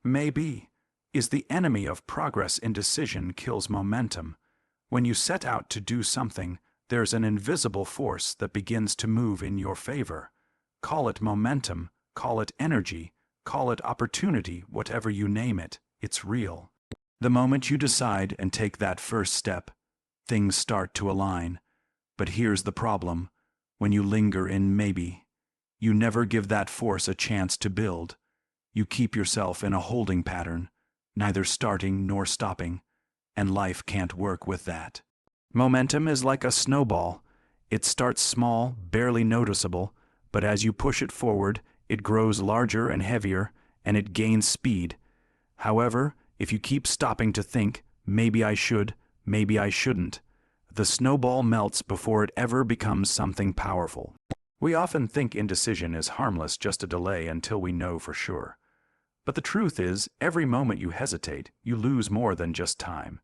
Maybe is the enemy of progress. Indecision kills momentum. When you set out to do something, there's an invisible force that begins to move in your favor. Call it momentum, call it energy, call it opportunity, whatever you name it, it's real. The moment you decide and take that first step, things start to align. But here's the problem. When you linger in maybe, you never give that force a chance to build. You keep yourself in a holding pattern, neither starting nor stopping, and life can't work with that. Momentum is like a snowball. It starts small, barely noticeable, but as you push it forward, it grows larger and heavier, and it gains speed. However, if you keep stopping to think, maybe I should, maybe I shouldn't, the snowball melts before it ever becomes something powerful. We often think indecision is harmless, just a delay until we know for sure. But the truth is, every moment you hesitate, you lose more than just time.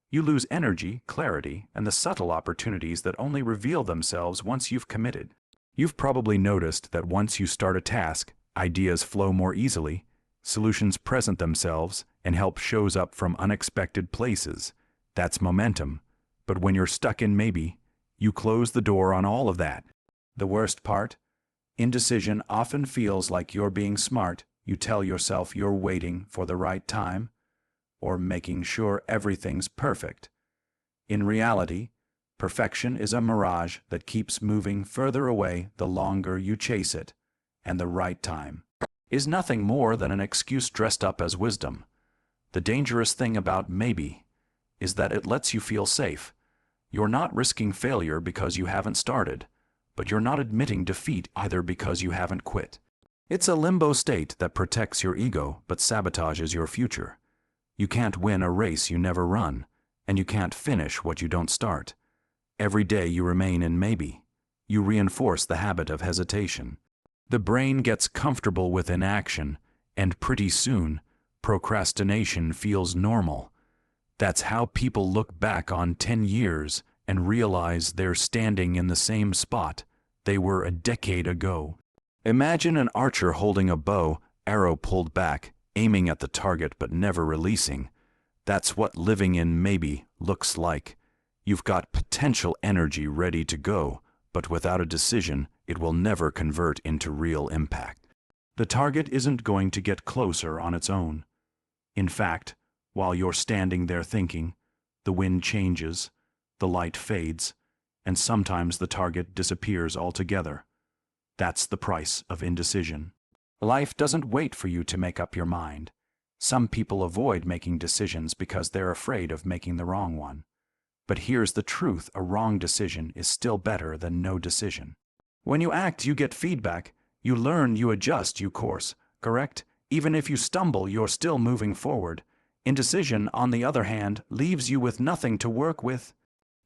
You lose energy, clarity, and the subtle opportunities that only reveal themselves once you've committed. You've probably noticed that once you start a task, ideas flow more easily, solutions present themselves, and help shows up from unexpected places. That's momentum. But when you're stuck in maybe, you close the door on all of that. The worst part? Indecision often feels like you're being smart. You tell yourself you're waiting for the right time, or making sure everything's perfect. In reality, perfection is a mirage that keeps moving further away the longer you chase it, and the right time is nothing more than an excuse dressed up as wisdom. The dangerous thing about maybe is that it lets you feel safe. You're not risking failure because you haven't started, but you're not admitting defeat either because you haven't quit. It's a limbo state that protects your ego but sabotages your future. You can't win a race you never run, and you can't finish what you don't start. Every day you remain in maybe. You reinforce the habit of hesitation. The brain gets comfortable with inaction, and pretty soon, procrastination feels normal. That's how people look back on 10 years and realize they're standing in the same spot they were a decade ago. Imagine an archer holding a bow, arrow pulled back, aiming at the target but never releasing. That's what living in maybe looks like. You've got potential energy ready to go, but without a decision, it will never convert into real impact. The target isn't going to get closer on its own. In fact, while you're standing there thinking, the wind changes, the light fades, and sometimes the target disappears altogether. That's the price of indecision. Life doesn't wait for you to make up your mind. Some people avoid making decisions because they're afraid of making the wrong one. But here's the truth: a wrong decision is still better than no decision. When you act, you get feedback. You learn, you adjust, you course correct. Even if you stumble, you're still moving forward. Indecision, on the other hand, leaves you with nothing to work with.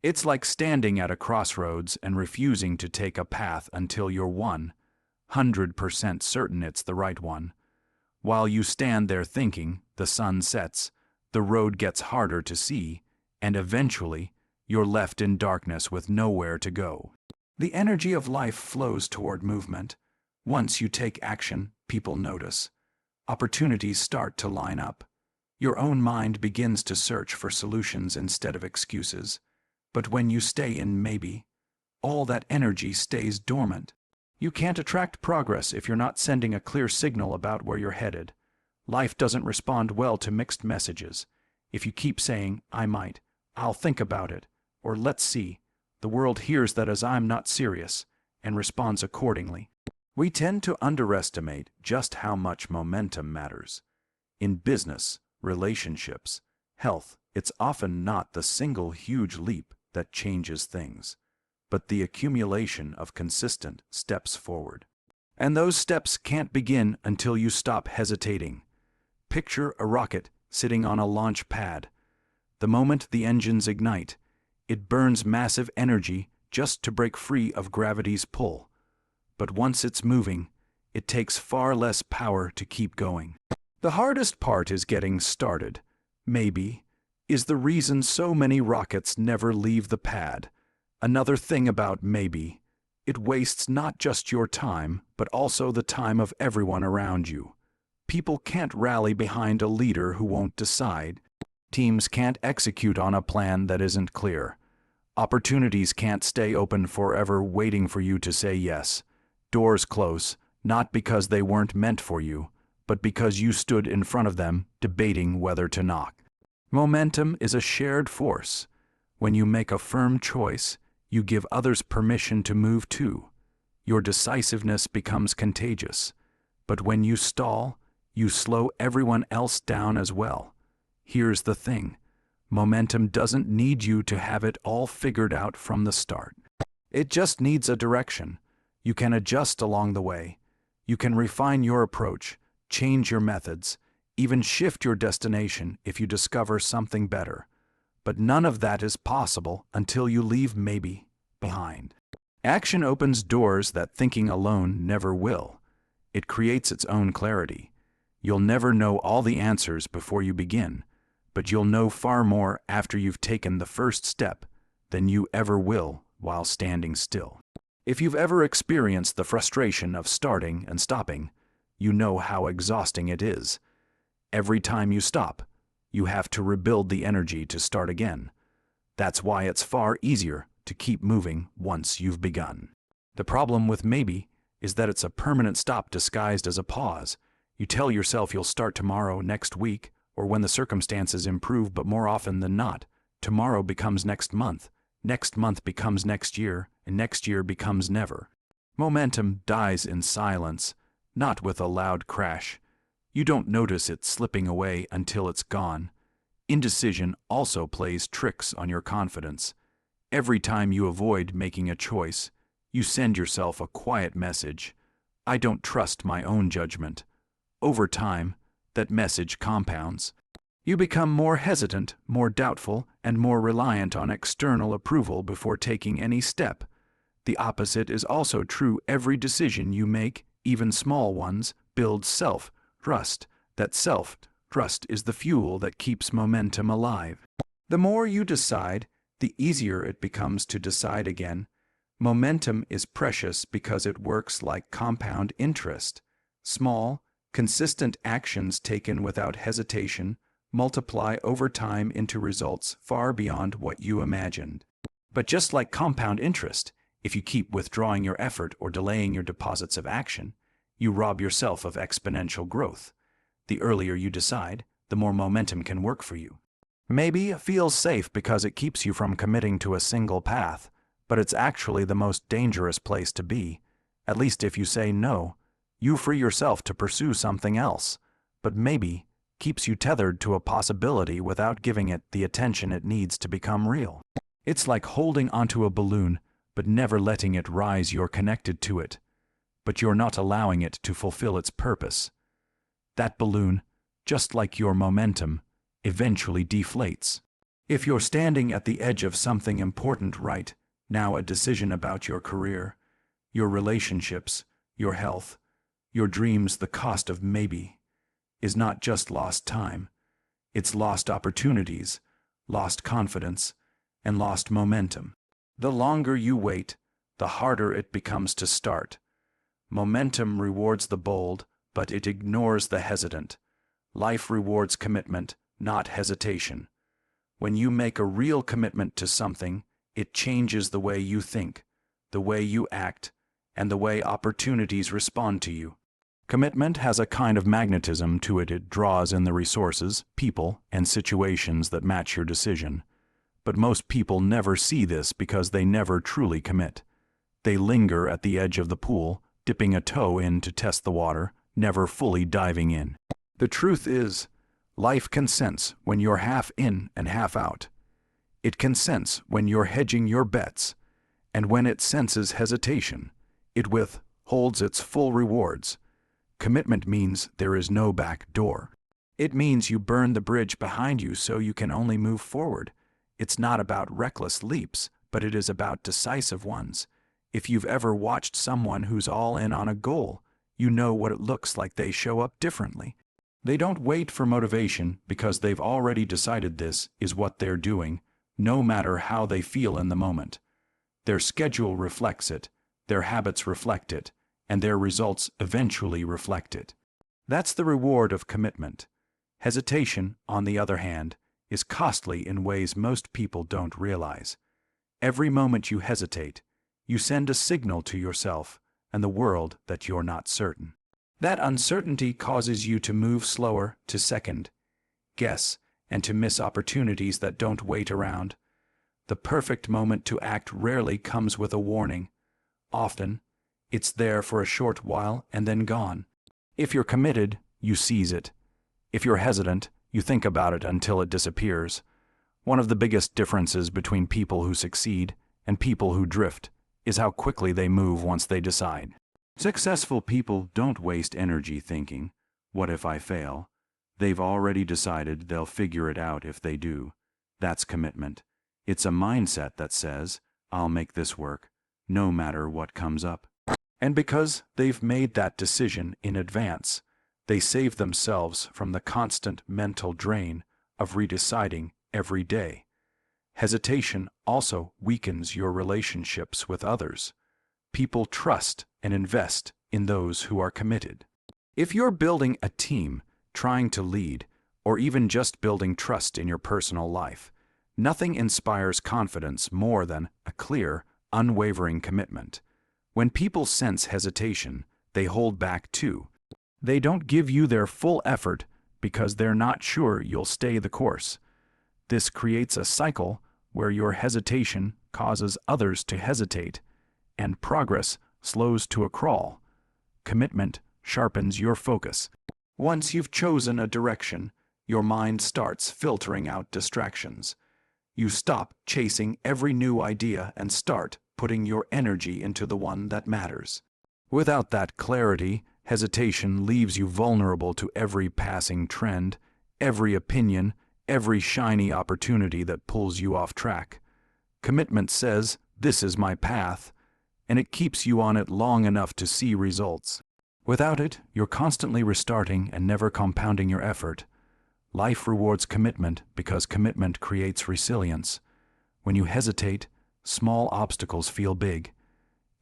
It's like standing at a crossroads and refusing to take a path until you're 100% certain it's the right one. While you stand there thinking, the sun sets, the road gets harder to see, and eventually, you're left in darkness with nowhere to go. The energy of life flows toward movement. Once you take action, people notice. Opportunities start to line up. Your own mind begins to search for solutions instead of excuses. But when you stay in maybe, all that energy stays dormant. You can't attract progress if you're not sending a clear signal about where you're headed. Life doesn't respond well to mixed messages. If you keep saying, I might, I'll think about it, or let's see, the world hears that as I'm not serious and responds accordingly. We tend to underestimate just how much momentum matters. In business, relationships, health, it's often not the single huge leap that changes things, but the accumulation of consistent steps forward. And those steps can't begin until you stop hesitating. Picture a rocket sitting on a launch pad. The moment the engines ignite, it burns massive energy just to break free of gravity's pull. But once it's moving, it takes far less power to keep going. The hardest part is getting started. Maybe is the reason so many rockets never leave the pad. Another thing about maybe, it wastes not just your time, but also the time of everyone around you. People can't rally behind a leader who won't decide. Teams can't execute on a plan that isn't clear. Opportunities can't stay open forever waiting for you to say yes. Doors close, not because they weren't meant for you, but because you stood in front of them debating whether to knock. Momentum is a shared force. When you make a firm choice, you give others permission to move too. Your decisiveness becomes contagious. But when you stall, you slow everyone else down as well. Here's the thing. Momentum doesn't need you to have it all figured out from the start. It just needs a direction. You can adjust along the way. You can refine your approach, change your methods, even shift your destination if you discover something better. But none of that is possible until you leave maybe behind. Action opens doors that thinking alone never will. It creates its own clarity. You'll never know all the answers before you begin, but you'll know far more after you've taken the first step than you ever will while standing still. If you've ever experienced the frustration of starting and stopping, you know how exhausting it is. Every time you stop, you have to rebuild the energy to start again. That's why it's far easier to keep moving once you've begun. The problem with maybe is that it's a permanent stop disguised as a pause. You tell yourself you'll start tomorrow, next week, or when the circumstances improve, but more often than not, tomorrow becomes next month becomes next year, and next year becomes never. Momentum dies in silence, not with a loud crash. You don't notice it slipping away until it's gone. Indecision also plays tricks on your confidence. Every time you avoid making a choice, you send yourself a quiet message. I don't trust my own judgment. Over time, that message compounds. You become more hesitant, more doubtful, and more reliant on external approval before taking any step. The opposite is also true. Every decision you make, even small ones, builds self-trust. That self-trust is the fuel that keeps momentum alive. The more you decide, the easier it becomes to decide again. Momentum is precious because it works like compound interest. Small, consistent actions taken without hesitation multiply over time into results far beyond what you imagined. But just like compound interest, if you keep withdrawing your effort or delaying your deposits of action, you rob yourself of exponential growth. The earlier you decide, the more momentum can work for you. Maybe it feels safe because it keeps you from committing to a single path, but it's actually the most dangerous place to be. At least if you say no, you free yourself to pursue something else. But maybe keeps you tethered to a possibility without giving it the attention it needs to become real. It's like holding onto a balloon, but never letting it rise. You're connected to it, but you're not allowing it to fulfill its purpose. That balloon, just like your momentum, eventually deflates. If you're standing at the edge of something important right now, a decision about your career, your relationships, your health, your dreams, the cost of maybe is not just lost time. It's lost opportunities, lost confidence, and lost momentum. The longer you wait, the harder it becomes to start. Momentum rewards the bold, but it ignores the hesitant. Life rewards commitment, not hesitation. When you make a real commitment to something, it changes the way you think, the way you act, and the way opportunities respond to you. Commitment has a kind of magnetism to it. It draws in the resources, people, and situations that match your decision. But most people never see this because they never truly commit. They linger at the edge of the pool, dipping a toe in to test the water, never fully diving in. The truth is, life can sense when you're half in and half out. It can sense when you're hedging your bets, and when it senses hesitation, it withholds its full rewards. Commitment means there is no back door. It means you burn the bridge behind you so you can only move forward. It's not about reckless leaps, but it is about decisive ones. If you've ever watched someone who's all in on a goal, you know what it looks like. They show up differently. They don't wait for motivation because they've already decided this is what they're doing, no matter how they feel in the moment. Their schedule reflects it, their habits reflect it, and their results eventually reflect it. That's the reward of commitment. Hesitation, on the other hand, is costly in ways most people don't realize. Every moment you hesitate, you send a signal to yourself and the world that you're not certain. That uncertainty causes you to move slower, to second, guess, and to miss opportunities that don't wait around. The perfect moment to act rarely comes with a warning. Often, it's there for a short while and then gone. If you're committed, you seize it. If you're hesitant, you think about it until it disappears. One of the biggest differences between people who succeed and people who drift is how quickly they move once they decide. Successful people don't waste energy thinking, "What if I fail?" They've already decided they'll figure it out if they do. That's commitment. It's a mindset that says, "I'll make this work, no matter what comes up." And because they've made that decision in advance, they save themselves from the constant mental drain of redeciding every day. Hesitation also weakens your relationships with others. People trust and invest in those who are committed. If you're building a team, trying to lead, or even just building trust in your personal life, nothing inspires confidence more than a clear, unwavering commitment. When people sense hesitation, they hold back too. They don't give you their full effort because they're not sure you'll stay the course. This creates a cycle where your hesitation causes others to hesitate, and progress slows to a crawl. Commitment sharpens your focus. Once you've chosen a direction, your mind starts filtering out distractions. You stop chasing every new idea and start putting your energy into the one that matters. Without that clarity, hesitation leaves you vulnerable to every passing trend, every opinion, every shiny opportunity that pulls you off track. Commitment says, "This is my path," and it keeps you on it long enough to see results. Without it, you're constantly restarting and never compounding your effort. Life rewards commitment because commitment creates resilience. When you hesitate, small obstacles feel big.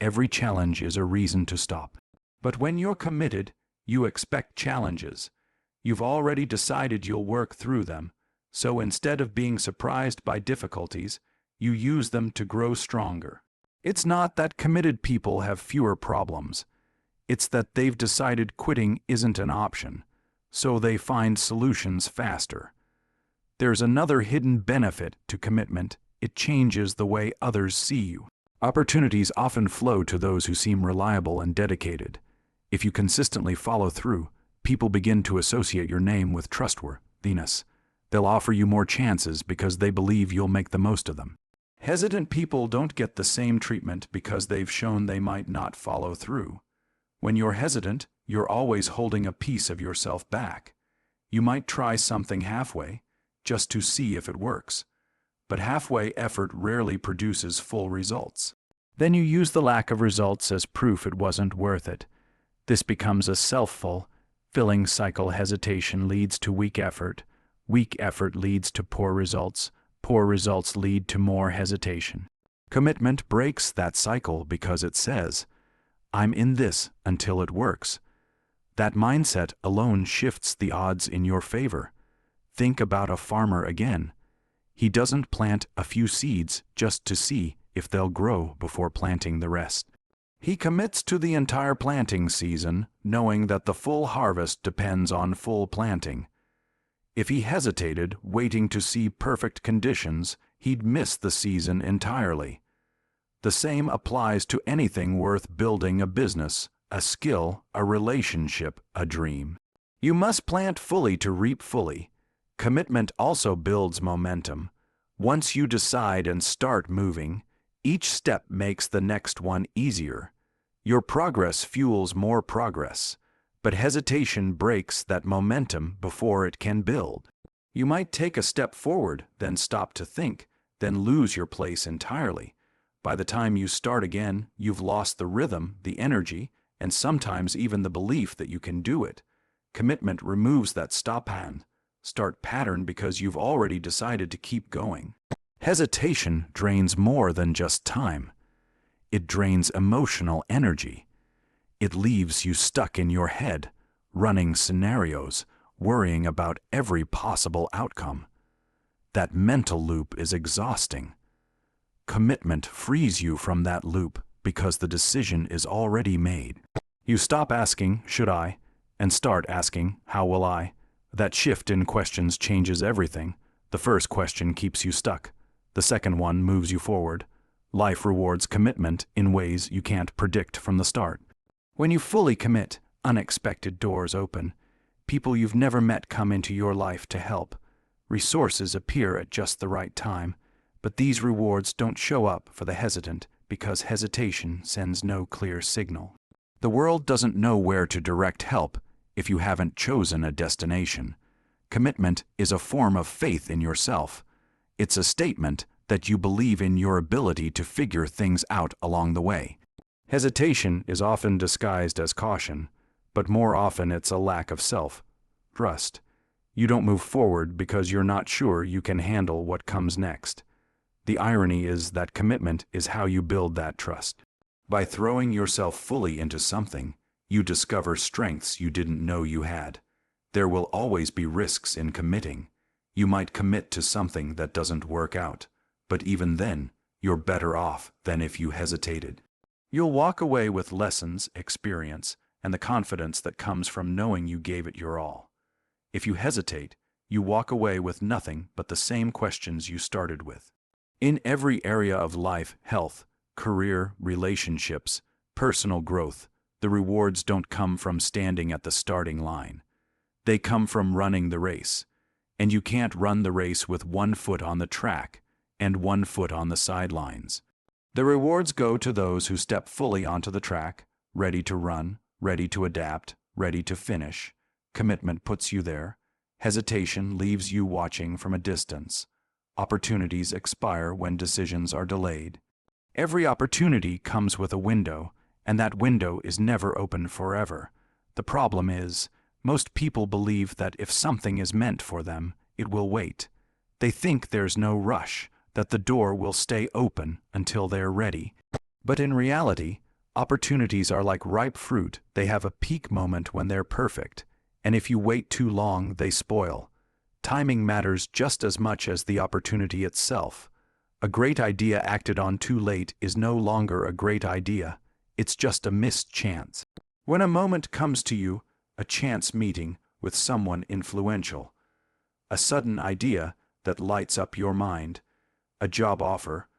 Every challenge is a reason to stop. But when you're committed, you expect challenges. You've already decided you'll work through them, so instead of being surprised by difficulties, you use them to grow stronger. It's not that committed people have fewer problems. It's that they've decided quitting isn't an option, so they find solutions faster. There's another hidden benefit to commitment. It changes the way others see you. Opportunities often flow to those who seem reliable and dedicated. If you consistently follow through, people begin to associate your name with trustworthiness. They'll offer you more chances because they believe you'll make the most of them. Hesitant people don't get the same treatment because they've shown they might not follow through. When you're hesitant, you're always holding a piece of yourself back. You might try something halfway, just to see if it works. But halfway effort rarely produces full results. Then you use the lack of results as proof it wasn't worth it. This becomes a self-fulfilling cycle. Hesitation leads to weak effort leads to poor results lead to more hesitation. Commitment breaks that cycle because it says, "I'm in this until it works." That mindset alone shifts the odds in your favor. Think about a farmer again. He doesn't plant a few seeds just to see if they'll grow before planting the rest. He commits to the entire planting season, knowing that the full harvest depends on full planting. If he hesitated, waiting to see perfect conditions, he'd miss the season entirely. The same applies to anything worth building: a business, a skill, a relationship, a dream. You must plant fully to reap fully. Commitment also builds momentum. Once you decide and start moving, each step makes the next one easier. Your progress fuels more progress, but hesitation breaks that momentum before it can build. You might take a step forward, then stop to think, then lose your place entirely. By the time you start again, you've lost the rhythm, the energy, and sometimes even the belief that you can do it. Commitment removes that start pattern because you've already decided to keep going. Hesitation drains more than just time. It drains emotional energy. It leaves you stuck in your head, running scenarios, worrying about every possible outcome. That mental loop is exhausting. Commitment frees you from that loop because the decision is already made. You stop asking, "Should I?" and start asking, "How will I?" That shift in questions changes everything. The first question keeps you stuck. The second one moves you forward. Life rewards commitment in ways you can't predict from the start. When you fully commit, unexpected doors open. People you've never met come into your life to help. Resources appear at just the right time. But these rewards don't show up for the hesitant because hesitation sends no clear signal. The world doesn't know where to direct help if you haven't chosen a destination. Commitment is a form of faith in yourself. It's a statement that you believe in your ability to figure things out along the way. Hesitation is often disguised as caution, but more often it's a lack of self-trust. You don't move forward because you're not sure you can handle what comes next. The irony is that commitment is how you build that trust. By throwing yourself fully into something, you discover strengths you didn't know you had. There will always be risks in committing. You might commit to something that doesn't work out, but even then, you're better off than if you hesitated. You'll walk away with lessons, experience, and the confidence that comes from knowing you gave it your all. If you hesitate, you walk away with nothing but the same questions you started with. In every area of life, health, career, relationships, personal growth, the rewards don't come from standing at the starting line. They come from running the race. And you can't run the race with one foot on the track and one foot on the sidelines. The rewards go to those who step fully onto the track, ready to run, ready to adapt, ready to finish. Commitment puts you there. Hesitation leaves you watching from a distance. Opportunities expire when decisions are delayed. Every opportunity comes with a window, and that window is never open forever. The problem is, most people believe that if something is meant for them, it will wait. They think there's no rush, that the door will stay open until they're ready. But in reality, opportunities are like ripe fruit. They have a peak moment when they're perfect, and if you wait too long, they spoil. Timing matters just as much as the opportunity itself. A great idea acted on too late is no longer a great idea. It's just a missed chance. When a moment comes to you, a chance meeting with someone influential, a sudden idea that lights up your mind, a job offer,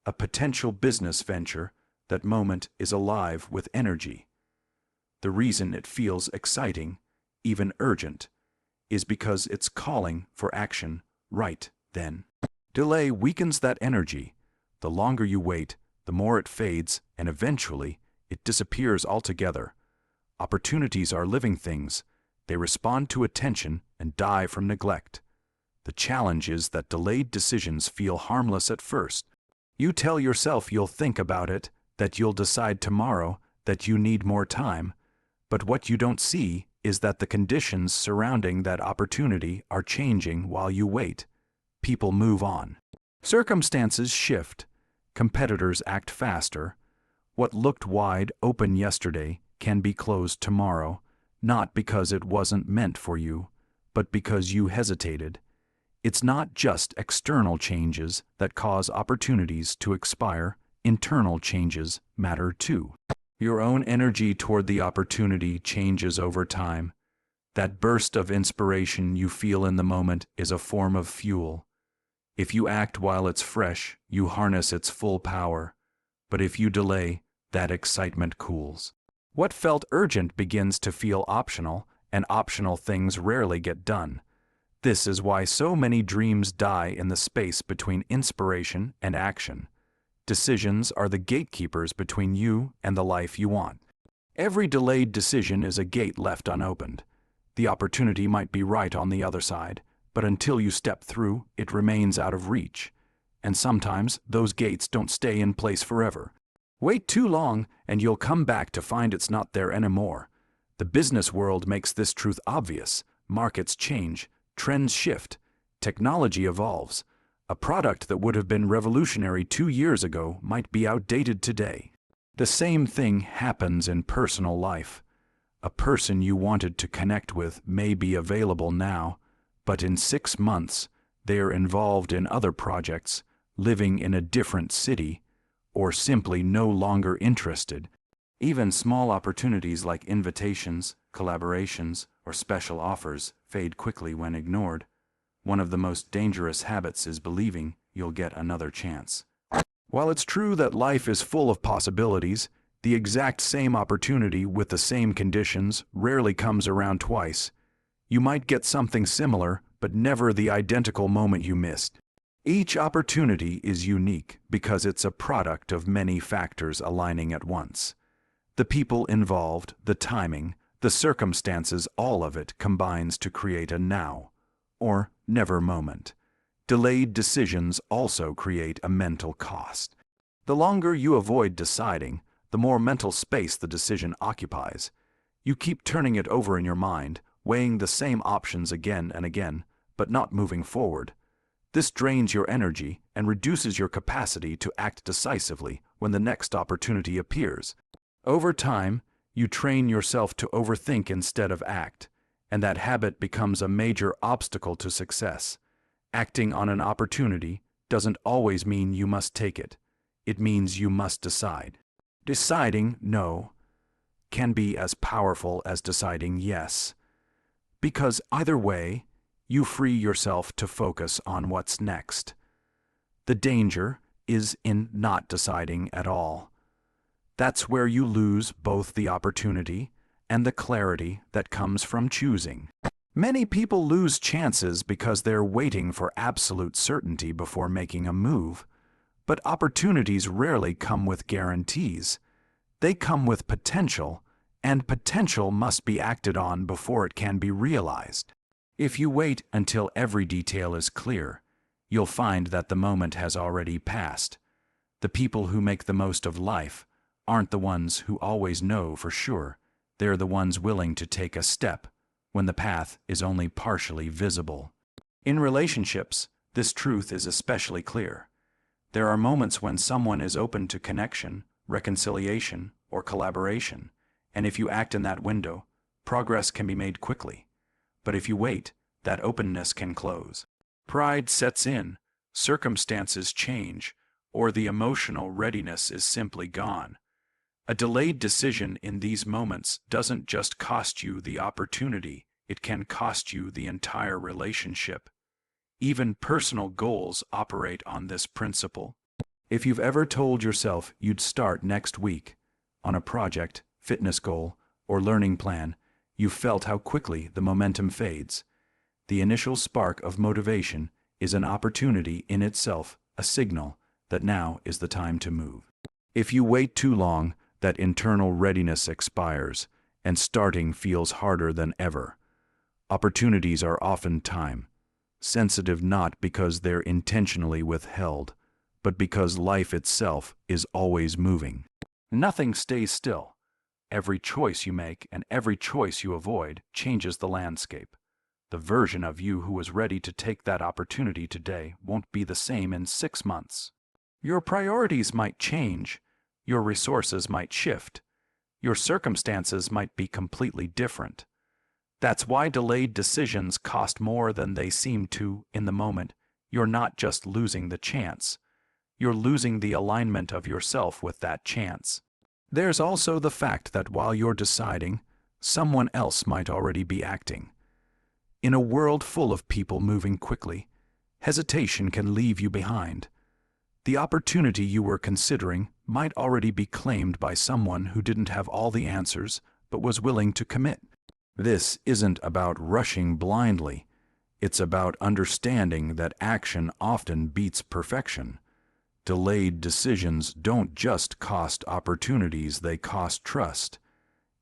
a potential business venture, that moment is alive with energy. The reason it feels exciting, even urgent, is because it's calling for action right then. Delay weakens that energy. The longer you wait, the more it fades, and eventually it disappears altogether. Opportunities are living things. They respond to attention and die from neglect. The challenge is that delayed decisions feel harmless at first. You tell yourself you'll think about it, that you'll decide tomorrow, that you need more time. But what you don't see is that the conditions surrounding that opportunity are changing while you wait. People move on. Circumstances shift. Competitors act faster. What looked wide open yesterday can be closed tomorrow, not because it wasn't meant for you, but because you hesitated. It's not just external changes that cause opportunities to expire. Internal changes matter too. Your own energy toward the opportunity changes over time. That burst of inspiration you feel in the moment is a form of fuel. If you act while it's fresh, you harness its full power. But if you delay, that excitement cools. What felt urgent begins to feel optional, and optional things rarely get done. This is why so many dreams die in the space between inspiration and action. Decisions are the gatekeepers between you and the life you want. Every delayed decision is a gate left unopened. The opportunity might be right on the other side, but until you step through, it remains out of reach. And sometimes those gates don't stay in place forever. Wait too long, and you'll come back to find it's not there anymore. The business world makes this truth obvious. Markets change, trends shift, technology evolves. A product that would have been revolutionary 2 years ago might be outdated today. The same thing happens in personal life. A person you wanted to connect with may be available now, but in 6 months they're involved in other projects, living in a different city, or simply no longer interested. Even small opportunities like invitations, collaborations, or special offers fade quickly when ignored. One of the most dangerous habits is believing you'll get another chance. While it's true that life is full of possibilities, the exact same opportunity with the same conditions rarely comes around twice. You might get something similar, but never the identical moment you missed. Each opportunity is unique because it's a product of many factors aligning at once. The people involved, the timing, the circumstances, all of it combines to create a now, or never moment. Delayed decisions also create a mental cost. The longer you avoid deciding, the more mental space the decision occupies. You keep turning it over in your mind, weighing the same options again and again, but not moving forward. This drains your energy and reduces your capacity to act decisively when the next opportunity appears. Over time, you train yourself to overthink instead of act, and that habit becomes a major obstacle to success. Acting on an opportunity doesn't always mean you must take it. It means you must decide. Deciding no can be as powerful as deciding yes, because either way, you free yourself to focus on what's next. The danger is in not deciding at all. That's where you lose both the opportunity and the clarity that comes from choosing. Many people lose chances because they're waiting for absolute certainty before making a move. But opportunities rarely come with guarantees. They come with potential, and potential must be acted on before it can be realized. If you wait until every detail is clear, you'll find that the moment has already passed. The people who make the most of life aren't the ones who always know for sure. They're the ones willing to take a step when the path is only partially visible. In relationships, this truth is especially clear. There are moments when someone is open to connection, reconciliation, or collaboration, and if you act in that window, progress can be made quickly. But if you wait, that openness can close. Pride sets in, circumstances change, or the emotional readiness is simply gone. A delayed decision in these moments doesn't just cost you the opportunity, it can cost you the entire relationship. Even personal goals operate on this principle. If you've ever told yourself you'd start next week on a project, fitness goal, or learning plan, you've felt how quickly the momentum fades. The initial spark of motivation is an opportunity in itself, a signal that now is the time to move. If you wait too long, that internal readiness expires, and starting feels harder than ever. Opportunities are often time-sensitive not because they're intentionally withheld, but because life itself is always moving. Nothing stays still. Every choice you make and every choice you avoid changes the landscape. The version of you who was ready to take that opportunity today won't be the same in 6 months. Your priorities might change. Your resources might shift. Your circumstances might be completely different. That's why delayed decisions cost more than they seem to in the moment. You're not just losing the chance. You're losing the alignment of yourself with that chance. There's also the fact that while you're deciding, someone else might already be acting. In a world full of people moving quickly, hesitation can leave you behind. The opportunity you were considering might already be claimed by someone who didn't have all the answers but was willing to commit. This isn't about rushing blindly. It's about understanding that action often beats perfection. Delayed decisions don't just cost opportunities, they cost trust.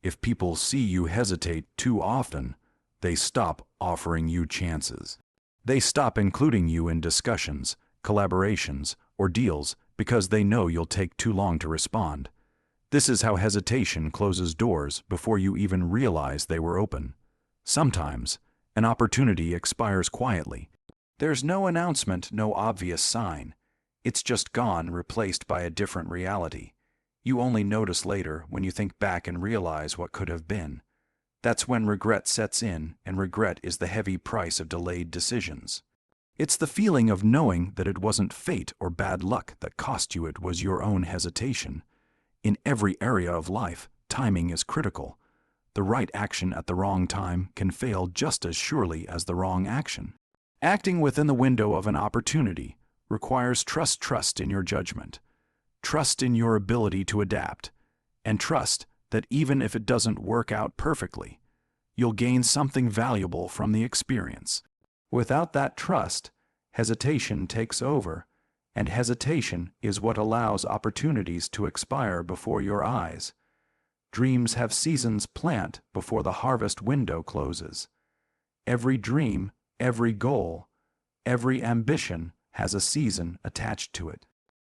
If people see you hesitate too often, they stop offering you chances. They stop including you in discussions, collaborations, or deals because they know you'll take too long to respond. This is how hesitation closes doors before you even realize they were open. Sometimes, an opportunity expires quietly. There's no announcement, no obvious sign. It's just gone, replaced by a different reality. You only notice later when you think back and realize what could have been. That's when regret sets in, and regret is the heavy price of delayed decisions. It's the feeling of knowing that it wasn't fate or bad luck that cost you, it was your own hesitation. In every area of life, timing is critical. The right action at the wrong time can fail just as surely as the wrong action. Acting within the window of an opportunity requires trust in your judgment, trust in your ability to adapt, and trust that even if it doesn't work out perfectly, you'll gain something valuable from the experience. Without that trust, hesitation takes over, and hesitation is what allows opportunities to expire before your eyes. Dreams have seasons. Plant before the harvest window closes. Every dream, every goal, every ambition has a season attached to it.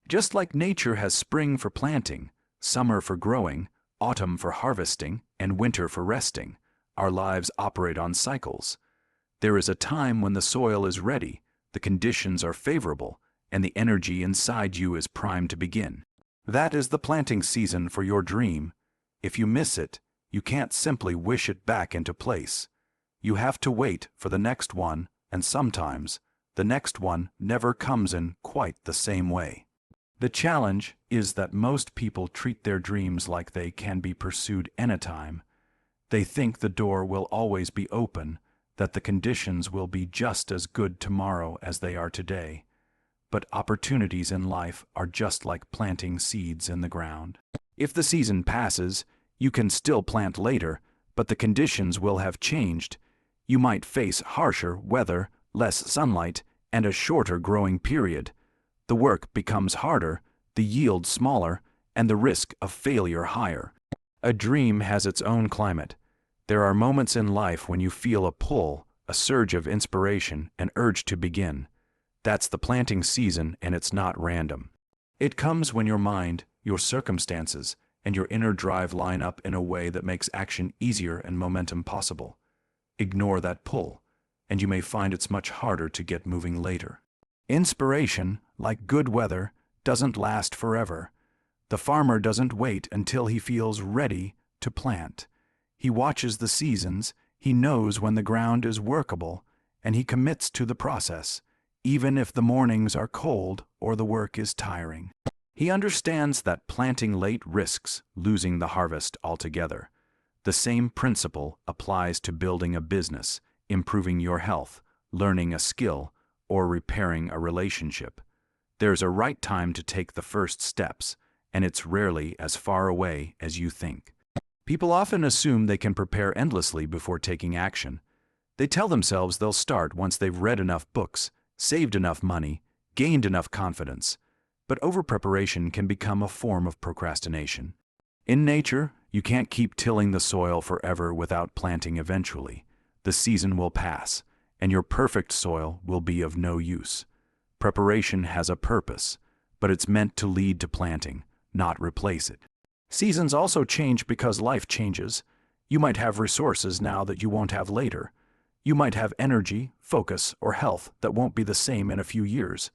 Just like nature has spring for planting, summer for growing, autumn for harvesting, and winter for resting, our lives operate on cycles. There is a time when the soil is ready, the conditions are favorable, and the energy inside you is primed to begin. That is the planting season for your dream. If you miss it, you can't simply wish it back into place. You have to wait for the next one, and sometimes the next one never comes in quite the same way. The challenge is that most people treat their dreams like they can be pursued anytime. They think the door will always be open, that the conditions will be just as good tomorrow as they are today. But opportunities in life are just like planting seeds in the ground. If the season passes, you can still plant later, but the conditions will have changed. You might face harsher weather, less sunlight, and a shorter growing period. The work becomes harder, the yield smaller, and the risk of failure higher. A dream has its own climate. There are moments in life when you feel a pull, a surge of inspiration, an urge to begin. That's the planting season, and it's not random. It comes when your mind, your circumstances, and your inner drive line up in a way that makes action easier and momentum possible. Ignore that pull, and you may find it's much harder to get moving later. Inspiration, like good weather, doesn't last forever. The farmer doesn't wait until he feels ready to plant. He watches the seasons, he knows when the ground is workable, and he commits to the process, even if the mornings are cold or the work is tiring. He understands that planting late risks losing the harvest altogether. The same principle applies to building a business, improving your health, learning a skill, or repairing a relationship. There's a right time to take the first steps, and it's rarely as far away as you think. People often assume they can prepare endlessly before taking action. They tell themselves they'll start once they've read enough books, saved enough money, gained enough confidence. But over-preparation can become a form of procrastination. In nature, you can't keep tilling the soil forever without planting eventually. The season will pass, and your perfect soil will be of no use. Preparation has a purpose, but it's meant to lead to planting, not replace it. Seasons also change because life changes. You might have resources now that you won't have later. You might have energy, focus, or health that won't be the same in a few years.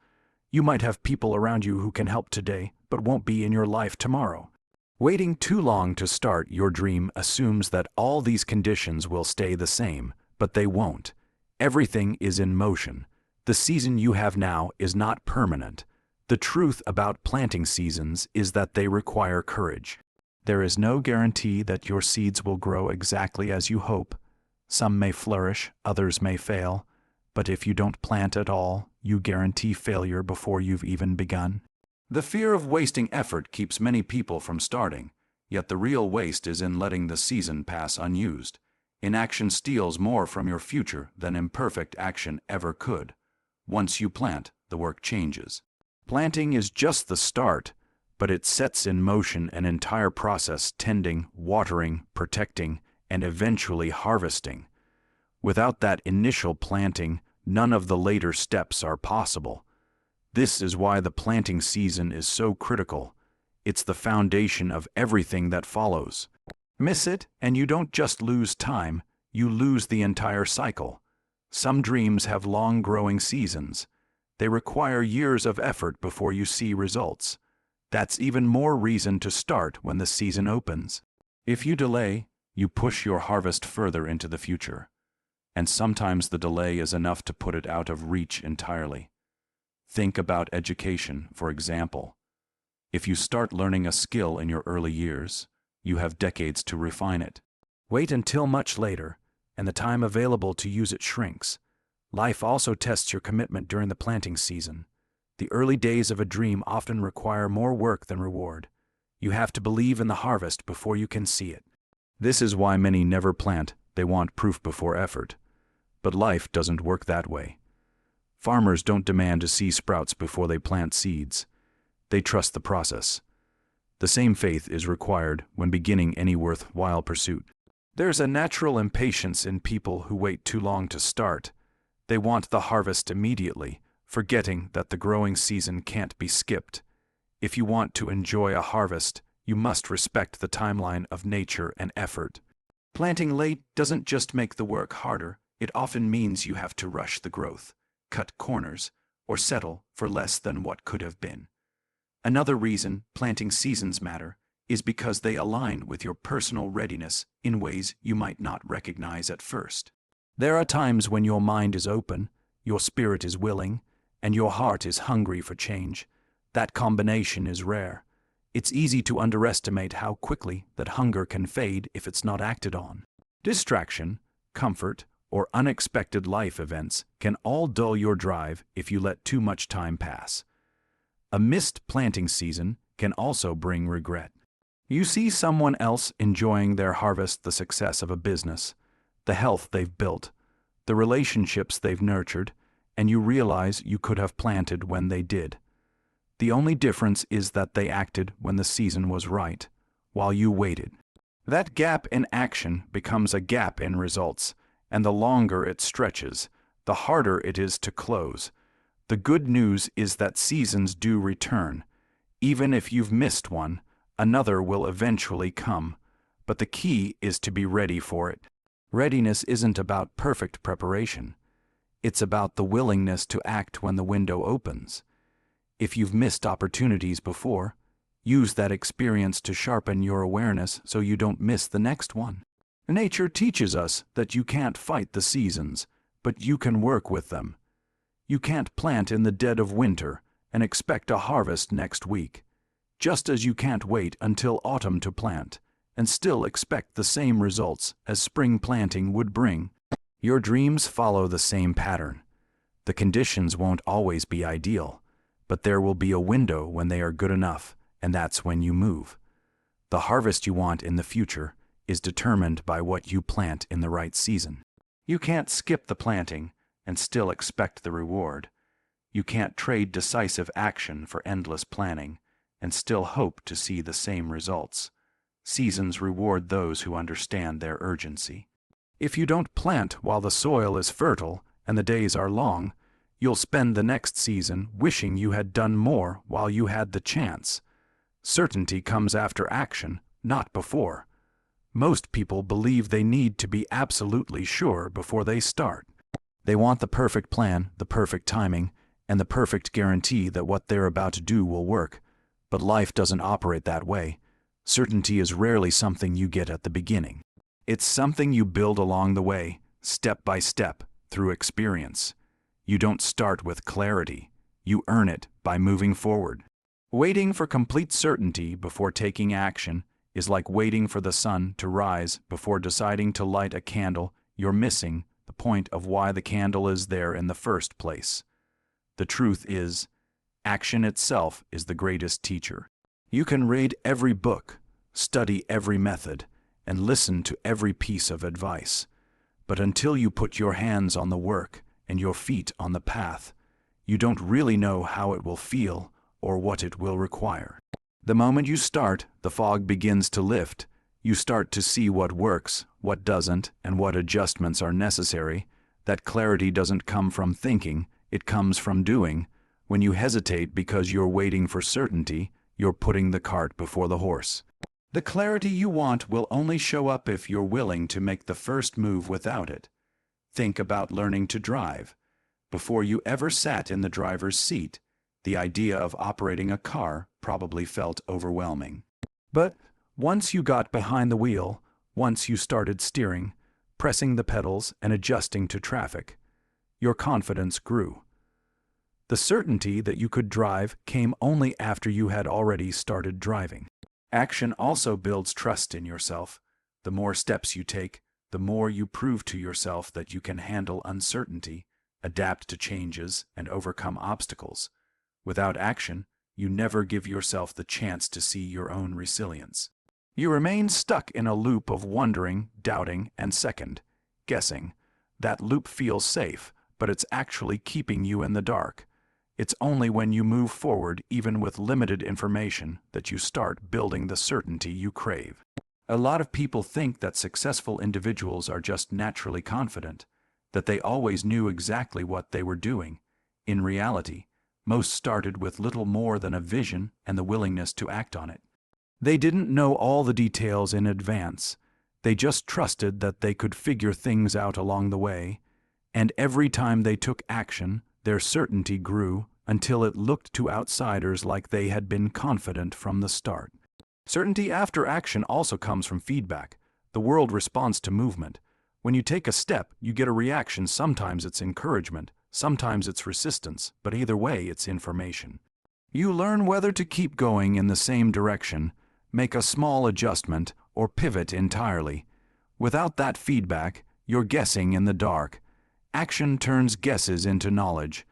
You might have people around you who can help today, but won't be in your life tomorrow. Waiting too long to start your dream assumes that all these conditions will stay the same, but they won't. Everything is in motion. The season you have now is not permanent. The truth about planting seasons is that they require courage. There is no guarantee that your seeds will grow exactly as you hope. Some may flourish, others may fail. But if you don't plant at all, you guarantee failure before you've even begun. The fear of wasting effort keeps many people from starting, yet the real waste is in letting the season pass unused. Inaction steals more from your future than imperfect action ever could. Once you plant, the work changes. Planting is just the start, but it sets in motion an entire process: tending, watering, protecting, and eventually harvesting. Without that initial planting, none of the later steps are possible. This is why the planting season is so critical. It's the foundation of everything that follows. Miss it, and you don't just lose time, you lose the entire cycle. Some dreams have long growing seasons. They require years of effort before you see results. That's even more reason to start when the season opens. If you delay, you push your harvest further into the future. And sometimes the delay is enough to put it out of reach entirely. Think about education, for example. If you start learning a skill in your early years, you have decades to refine it. Wait until much later, and the time available to use it shrinks. Life also tests your commitment during the planting season. The early days of a dream often require more work than reward. You have to believe in the harvest before you can see it. This is why many never plant. They want proof before effort. But life doesn't work that way. Farmers don't demand to see sprouts before they plant seeds. They trust the process. The same faith is required when beginning any worthwhile pursuit. There's a natural impatience in people who wait too long to start. They want the harvest immediately, forgetting that the growing season can't be skipped. If you want to enjoy a harvest, you must respect the timeline of nature and effort. Planting late doesn't just make the work harder, it often means you have to rush the growth, cut corners, or settle for less than what could have been. Another reason planting seasons matter is because they align with your personal readiness in ways you might not recognize at first. There are times when your mind is open, your spirit is willing, and your heart is hungry for change. That combination is rare. It's easy to underestimate how quickly that hunger can fade if it's not acted on. Distraction, comfort, or unexpected life events can all dull your drive if you let too much time pass. A missed planting season can also bring regret. You see someone else enjoying their harvest, the success of a business, the health they've built, the relationships they've nurtured, and you realize you could have planted when they did. The only difference is that they acted when the season was right, while you waited. That gap in action becomes a gap in results, and the longer it stretches, the harder it is to close. The good news is that seasons do return. Even if you've missed one, another will eventually come, but the key is to be ready for it. Readiness isn't about perfect preparation. It's about the willingness to act when the window opens. If you've missed opportunities before, use that experience to sharpen your awareness so you don't miss the next one. Nature teaches us that you can't fight the seasons, but you can work with them. You can't plant in the dead of winter and expect a harvest next week, just as you can't wait until autumn to plant and still expect the same results as spring planting would bring. Your dreams follow the same pattern. The conditions won't always be ideal, but there will be a window when they are good enough, and that's when you move. The harvest you want in the future is determined by what you plant in the right season. You can't skip the planting and still expect the reward. You can't trade decisive action for endless planning and still hope to see the same results. Seasons reward those who understand their urgency. If you don't plant while the soil is fertile and the days are long, you'll spend the next season wishing you had done more while you had the chance. Certainty comes after action, not before. Most people believe they need to be absolutely sure before they start. They want the perfect plan, the perfect timing, and the perfect guarantee that what they're about to do will work. But life doesn't operate that way. Certainty is rarely something you get at the beginning. It's something you build along the way, step by step, through experience. You don't start with clarity. You earn it by moving forward. Waiting for complete certainty before taking action is like waiting for the sun to rise before deciding to light a candle. You're missing the point of why the candle is there in the first place. The truth is, action itself is the greatest teacher. You can read every book, study every method, and listen to every piece of advice. But until you put your hands on the work and your feet on the path, you don't really know how it will feel or what it will require. The moment you start, the fog begins to lift. You start to see what works, what doesn't, and what adjustments are necessary. That clarity doesn't come from thinking, it comes from doing. When you hesitate because you're waiting for certainty, you're putting the cart before the horse. The clarity you want will only show up if you're willing to make the first move without it. Think about learning to drive. Before you ever sat in the driver's seat, the idea of operating a car probably felt overwhelming. But once you got behind the wheel, Once you started steering, pressing the pedals and adjusting to traffic, your confidence grew. The certainty that you could drive came only after you had already started driving. Action also builds trust in yourself. The more steps you take, the more you prove to yourself that you can handle uncertainty, adapt to changes, and overcome obstacles. Without action, you never give yourself the chance to see your own resilience. You remain stuck in a loop of wondering, doubting, and second-guessing. That loop feels safe, but it's actually keeping you in the dark. It's only when you move forward, even with limited information, that you start building the certainty you crave. A lot of people think that successful individuals are just naturally confident, that they always knew exactly what they were doing. In reality, most started with little more than a vision and the willingness to act on it. They didn't know all the details in advance. They just trusted that they could figure things out along the way, and every time they took action, their certainty grew until it looked to outsiders like they had been confident from the start. Certainty after action also comes from feedback. The world responds to movement. When you take a step, you get a reaction. Sometimes it's encouragement, sometimes it's resistance, but either way, it's information. You learn whether to keep going in the same direction, make a small adjustment, or pivot entirely. Without that feedback, you're guessing in the dark. Action turns guesses into knowledge.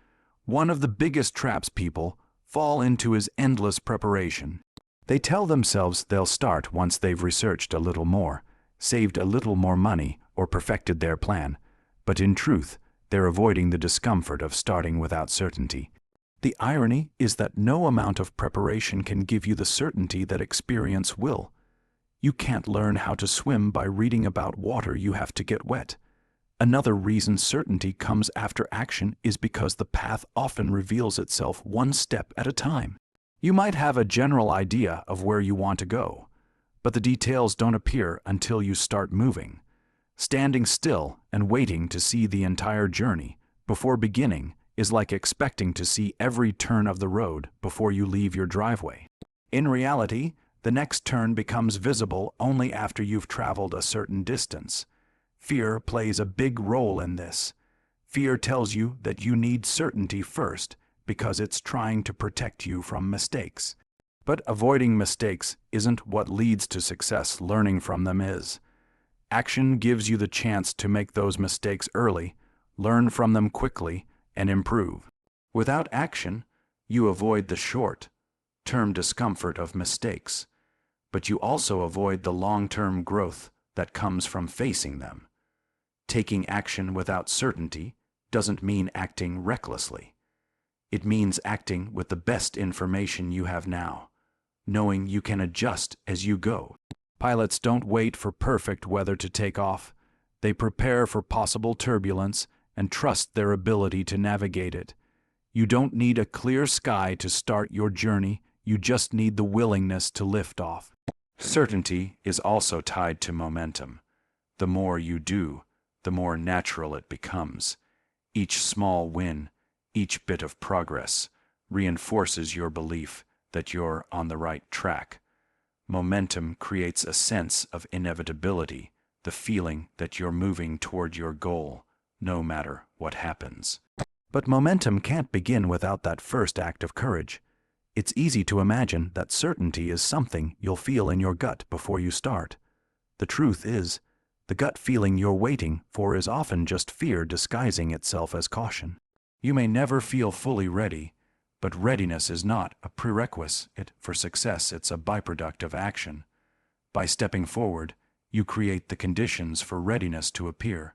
One of the biggest traps people fall into is endless preparation. They tell themselves they'll start once they've researched a little more, saved a little more money, or perfected their plan. But in truth, they're avoiding the discomfort of starting without certainty. The irony is that no amount of preparation can give you the certainty that experience will. You can't learn how to swim by reading about water you have to get wet. Another reason certainty comes after action is because the path often reveals itself one step at a time. You might have a general idea of where you want to go, but the details don't appear until you start moving. Standing still and waiting to see the entire journey before beginning is like expecting to see every turn of the road before you leave your driveway. In reality, the next turn becomes visible only after you've traveled a certain distance. Fear plays a big role in this. Fear tells you that you need certainty first because it's trying to protect you from mistakes. But avoiding mistakes isn't what leads to success. Learning from them is. Action gives you the chance to make those mistakes early, learn from them quickly, and improve. Without action, you avoid the short-term discomfort of mistakes, but you also avoid the long-term growth that comes from facing them. Taking action without certainty doesn't mean acting recklessly. It means acting with the best information you have now, knowing you can adjust as you go. Pilots don't wait for perfect weather to take off. They prepare for possible turbulence and trust their ability to navigate it. You don't need a clear sky to start your journey, you just need the willingness to lift off. Certainty is also tied to momentum. The more you do, the more natural it becomes. Each small win, each bit of progress, reinforces your belief that you're on the right track. Momentum creates a sense of inevitability, the feeling that you're moving toward your goal, no matter what happens. But momentum can't begin without that first act of courage. It's easy to imagine that certainty is something you'll feel in your gut before you start. The truth is, the gut feeling you're waiting for is often just fear disguising itself as caution. You may never feel fully ready, but readiness is not a prerequisite for success, it's a byproduct of action. By stepping forward, you create the conditions for readiness to appear.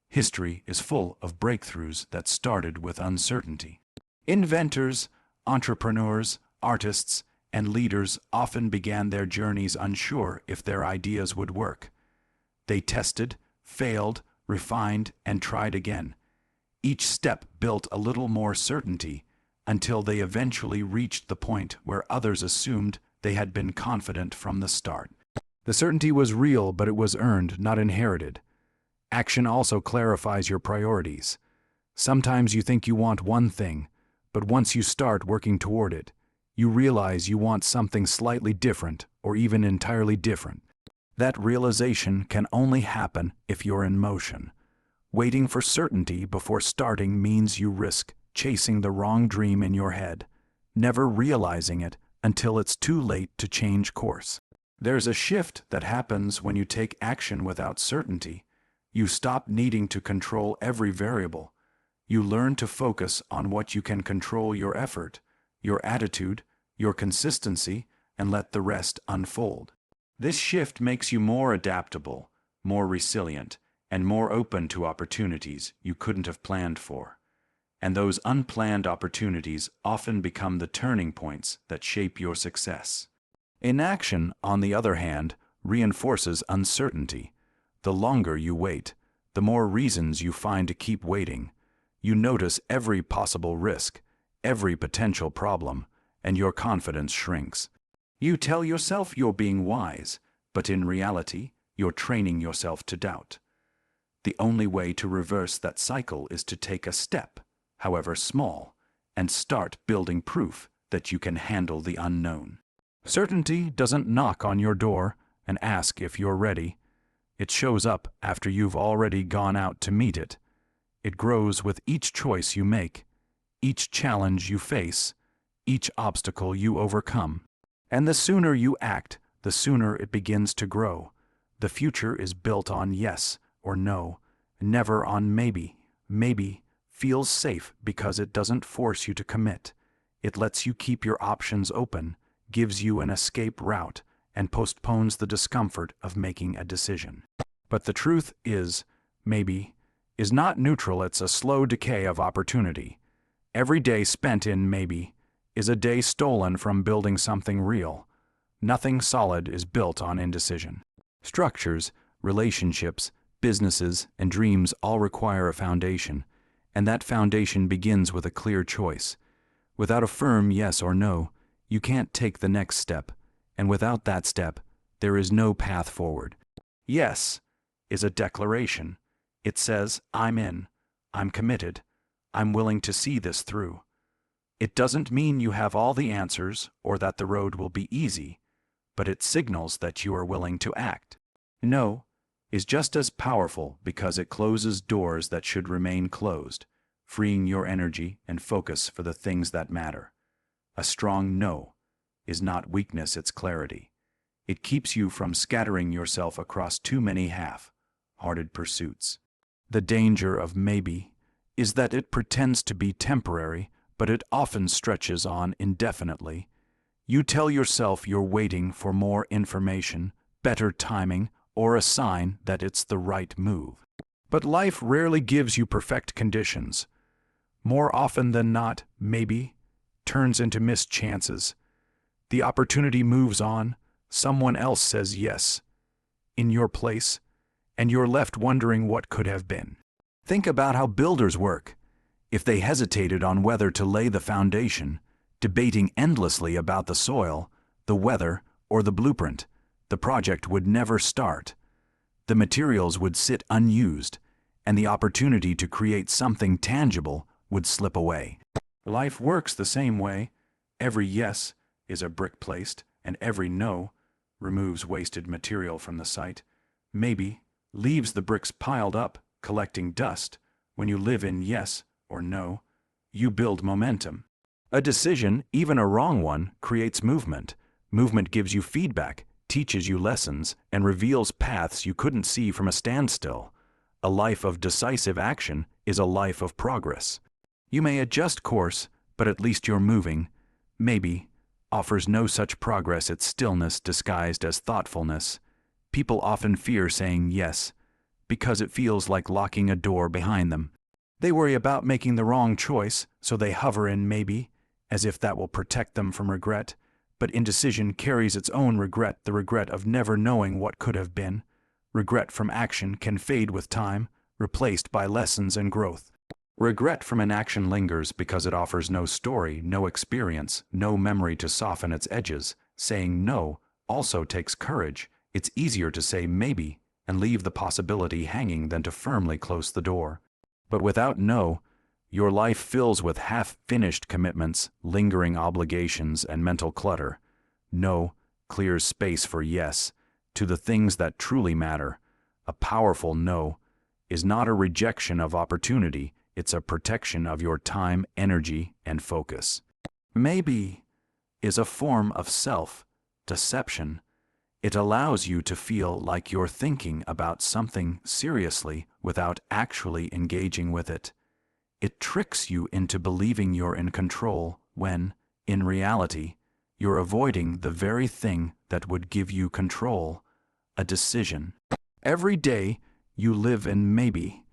History is full of breakthroughs that started with uncertainty. Inventors, entrepreneurs, artists, and leaders often began their journeys unsure if their ideas would work. They tested, failed, refined, and tried again. Each step built a little more certainty until they eventually reached the point where others assumed they had been confident from the start. The certainty was real, but it was earned, not inherited. Action also clarifies your priorities. Sometimes you think you want one thing, but once you start working toward it, you realize you want something slightly different or even entirely different. That realization can only happen if you're in motion. Waiting for certainty before starting means you risk chasing the wrong dream in your head, never realizing it until it's too late to change course. There's a shift that happens when you take action without certainty. You stop needing to control every variable. You learn to focus on what you can control: your effort, your attitude, your consistency, and let the rest unfold. This shift makes you more adaptable, more resilient, and more open to opportunities you couldn't have planned for. And those unplanned opportunities often become the turning points that shape your success. Inaction, on the other hand, reinforces uncertainty. The longer you wait, the more reasons you find to keep waiting. You notice every possible risk, every potential problem, and your confidence shrinks. You tell yourself you're being wise, but in reality, you're training yourself to doubt. The only way to reverse that cycle is to take a step, however small, and start building proof that you can handle the unknown. Certainty doesn't knock on your door and ask if you're ready. It shows up after you've already gone out to meet it. It grows with each choice you make, each challenge you face, each obstacle you overcome. And the sooner you act, the sooner it begins to grow. The future is built on yes or no, never on maybe. Maybe feels safe because it doesn't force you to commit. It lets you keep your options open, gives you an escape route, and postpones the discomfort of making a decision. But the truth is, maybe is not neutral. It's a slow decay of opportunity. Every day spent in maybe is a day stolen from building something real. Nothing solid is built on indecision. Structures, relationships, businesses, and dreams all require a foundation, and that foundation begins with a clear choice. Without a firm yes or no, you can't take the next step, and without that step, there is no path forward. Yes is a declaration. It says, I'm in, I'm committed, I'm willing to see this through. It doesn't mean you have all the answers or that the road will be easy, but it signals that you are willing to act. No is just as powerful because it closes doors that should remain closed, freeing your energy and focus for the things that matter. A strong no is not weakness, it's clarity. It keeps you from scattering yourself across too many half-hearted pursuits. The danger of maybe is that it pretends to be temporary, but it often stretches on indefinitely. You tell yourself you're waiting for more information, better timing, or a sign that it's the right move. But life rarely gives you perfect conditions. More often than not, maybe turns into missed chances. The opportunity moves on, someone else says yes, in your place, and you're left wondering what could have been. Think about how builders work. If they hesitated on whether to lay the foundation, debating endlessly about the soil, the weather, or the blueprint, the project would never start. The materials would sit unused, and the opportunity to create something tangible would slip away. Life works the same way. Every yes is a brick placed, and every no removes wasted material from the site. Maybe leaves the bricks piled up, collecting dust. When you live in yes or no, you build momentum. A decision, even a wrong one, creates movement. Movement gives you feedback, teaches you lessons, and reveals paths you couldn't see from a standstill. A life of decisive action is a life of progress. You may adjust course, but at least you're moving. Maybe offers no such progress, it's stillness disguised as thoughtfulness. People often fear saying yes because it feels like locking a door behind them. They worry about making the wrong choice, so they hover in maybe, as if that will protect them from regret. But indecision carries its own regret, the regret of never knowing what could have been. Regret from action can fade with time, replaced by lessons and growth. Regret from inaction lingers because it offers no story, no experience, no memory to soften its edges. Saying no also takes courage. It's easier to say maybe and leave the possibility hanging than to firmly close the door. But without no, your life fills with half-finished commitments, lingering obligations, and mental clutter. No clears space for yes, to the things that truly matter. A powerful no is not a rejection of opportunity, it's a protection of your time, energy, and focus. Maybe is a form of self-deception. It allows you to feel like you're thinking about something seriously without actually engaging with it. It tricks you into believing you're in control when, in reality, you're avoiding the very thing that would give you control, a decision. Every day, you live in maybe.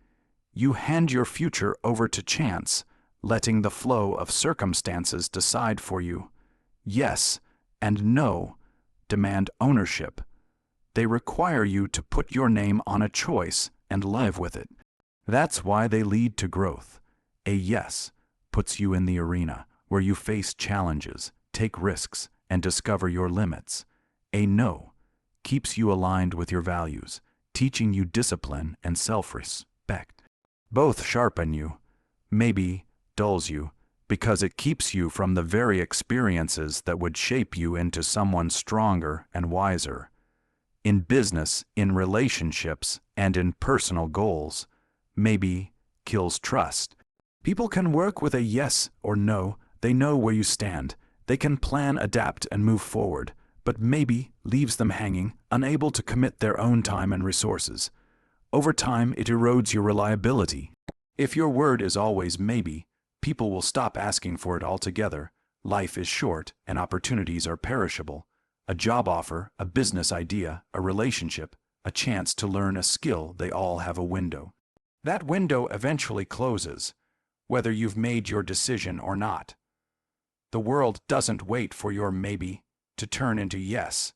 You hand your future over to chance, letting the flow of circumstances decide for you. Yes and no demand ownership. They require you to put your name on a choice and live with it. That's why they lead to growth. A yes puts you in the arena where you face challenges, take risks, and discover your limits. A no keeps you aligned with your values, teaching you discipline and self-respect. Both sharpen you. Maybe dulls you, because it keeps you from the very experiences that would shape you into someone stronger and wiser. In business, in relationships, and in personal goals, maybe kills trust. People can work with a yes or no. They know where you stand. They can plan, adapt, and move forward, but maybe leaves them hanging, unable to commit their own time and resources. Over time, it erodes your reliability. If your word is always maybe, people will stop asking for it altogether. Life is short and opportunities are perishable. A job offer, a business idea, a relationship, a chance to learn a skill, they all have a window. That window eventually closes, whether you've made your decision or not. The world doesn't wait for your maybe to turn into yes.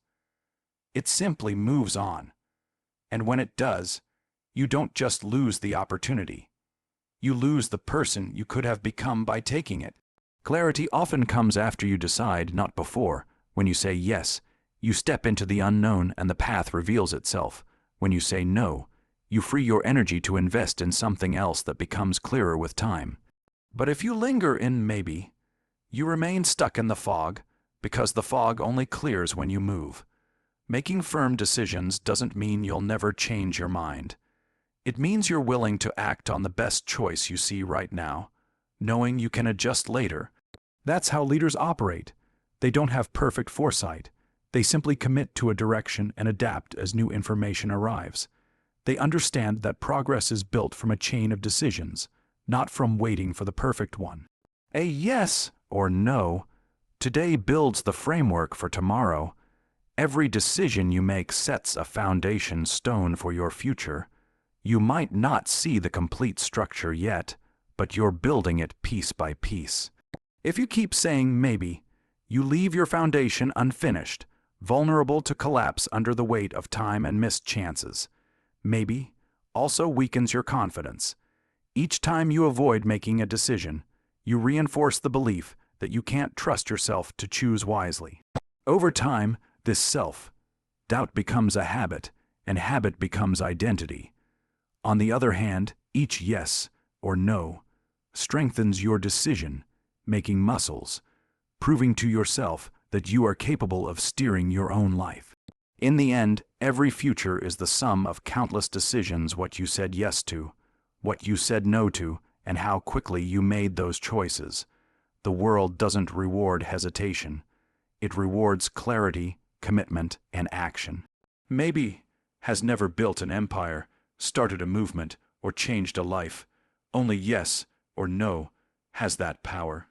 It simply moves on. And when it does, you don't just lose the opportunity. You lose the person you could have become by taking it. Clarity often comes after you decide, not before. When you say yes, you step into the unknown and the path reveals itself. When you say no, you free your energy to invest in something else that becomes clearer with time. But if you linger in maybe, you remain stuck in the fog, because the fog only clears when you move. Making firm decisions doesn't mean you'll never change your mind. It means you're willing to act on the best choice you see right now, knowing you can adjust later. That's how leaders operate. They don't have perfect foresight. They simply commit to a direction and adapt as new information arrives. They understand that progress is built from a chain of decisions, not from waiting for the perfect one. A yes or no today builds the framework for tomorrow. Every decision you make sets a foundation stone for your future. You might not see the complete structure yet, but you're building it piece by piece. If you keep saying maybe, you leave your foundation unfinished, vulnerable to collapse under the weight of time and missed chances. Maybe also weakens your confidence. Each time you avoid making a decision, you reinforce the belief that you can't trust yourself to choose wisely. Over time, this self-doubt becomes a habit, and habit becomes identity. On the other hand, each yes or no strengthens your decision-making muscles, proving to yourself that you are capable of steering your own life. In the end, every future is the sum of countless decisions: what you said yes to, what you said no to, and how quickly you made those choices. The world doesn't reward hesitation. It rewards clarity, commitment, and action. Maybe has never built an empire, started a movement, or changed a life. Only yes or no has that power.